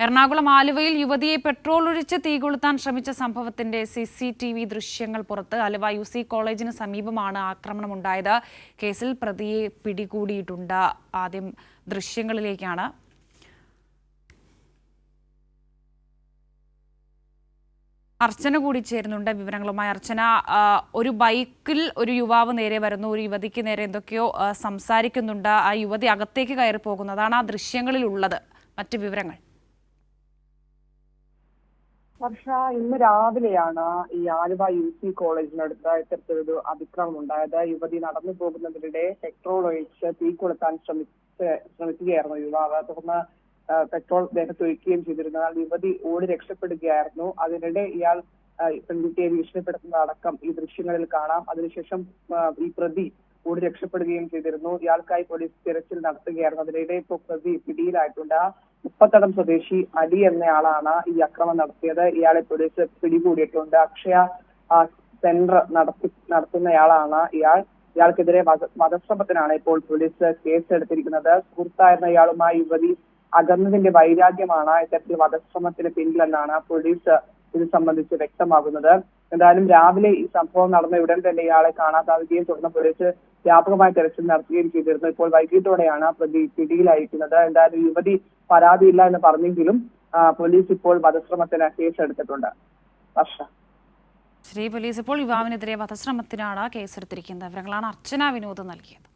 എറണാകുളം ആലുവയിൽ യുവതിയെ പെട്രോൾ ഒഴിച്ച് തീകൊളുത്താൻ ശ്രമിച്ച സംഭവത്തിന്റെ CCTV ദൃശ്യങ്ങൾ പുറത്ത്. ആലുവ UC കോളേജിന് സമീപമാണ് ആക്രമണമുണ്ടായത്. കേസിൽ പ്രതിയെ പിടികൂടിയിട്ടുണ്ട്. ആദ്യം ദൃശ്യങ്ങളിലേക്കാണ്. അർച്ചന കൂടി ചേരുന്നുണ്ട് വിവരങ്ങളുമായി. അർച്ചന, ഒരു ബൈക്കിൽ ഒരു യുവാവ് നേരെ വരുന്നു, ഒരു യുവതിക്ക് നേരെ എന്തൊക്കെയോ സംസാരിക്കുന്നുണ്ട്. ആ യുവതി അകത്തേക്ക് കയറി പോകുന്നതാണ് ആ ദൃശ്യങ്ങളിൽ ഉള്ളത്. മറ്റു വിവരങ്ങൾ? വർഷ, ഇന്ന് രാവിലെയാണ് ഈ ആലുവ UC കോളേജിനടുത്ത് ഇത്തരത്തിലൊരു അതിക്രമം ഉണ്ടായത്. യുവതി നടന്നു പോകുന്നതിനിടെ പെട്രോൾ ഒഴിച്ച് തീ കൊളുത്താൻ ശ്രമിക്കുകയായിരുന്നു യുവാവ്. തുടർന്ന് പെട്രോൾ ദേഹത്തൊഴിക്കുകയും ചെയ്തിരുന്നാൽ യുവതി ഓടി രക്ഷപ്പെടുകയായിരുന്നു. അതിനിടെ ഇയാൾ പെൺകുട്ടിയെ ഭീഷണിപ്പെടുത്തുന്ന അടക്കം ഈ ദൃശ്യങ്ങളിൽ കാണാം. അതിനുശേഷം ഈ പ്രതി ഓടി രക്ഷപ്പെടുകയും ചെയ്തിരുന്നു. ഇയാൾക്കായി പോലീസ് തിരച്ചിൽ നടത്തുകയായിരുന്നു. അതിനിടെ ഇപ്പോൾ പ്രതി പിടിയിലായിട്ടുണ്ട്. മുപ്പത്തടം സ്വദേശി അലി എന്നയാളാണ് ഈ അക്രമം നടത്തിയത്. ഇയാളെ പോലീസ് പിടികൂടിയിട്ടുണ്ട്. അക്ഷയ സെന്റർ നടത്തുന്നയാളാണ് ഇയാൾക്കെതിരെ വധശ്രമത്തിനാണ് ഇപ്പോൾ പോലീസ് കേസെടുത്തിരിക്കുന്നത്. സുഹൃത്തായിരുന്ന ഇയാളുമായി യുവതി അകന്നതിന്റെ വൈരാഗ്യമാണ് ഇത്തരത്തിൽ വധശ്രമത്തിന് പിന്നിലെന്നാണ് പോലീസ് ഇത് സംബന്ധിച്ച് വ്യക്തമാകുന്നത്. എന്തായാലും രാവിലെ ഈ സംഭവം നടന്ന ഉടൻ തന്നെ ഇയാളെ കാണാതാവുകയും തുടർന്ന് പോലീസ് വ്യാപകമായ തെരച്ചിൽ നടത്തുകയും ചെയ്തിരുന്നു. ഇപ്പോൾ വൈകിട്ടോടെയാണ് പ്രതി പിടിയിലായിരിക്കുന്നത്. എന്തായാലും യുവതി പരാതിയില്ല എന്ന് പറഞ്ഞെങ്കിലും പോലീസ് ഇപ്പോൾ വധശ്രമത്തിന് കേസെടുത്തിട്ടുണ്ട്. പോലീസ് ഇപ്പോൾ യുവാവിനെതിരെ വധശ്രമത്തിനാണ് കേസെടുത്തിരിക്കുന്നത്. വിവരങ്ങളാണ് അർച്ചന വിനോദ് നൽകിയത്.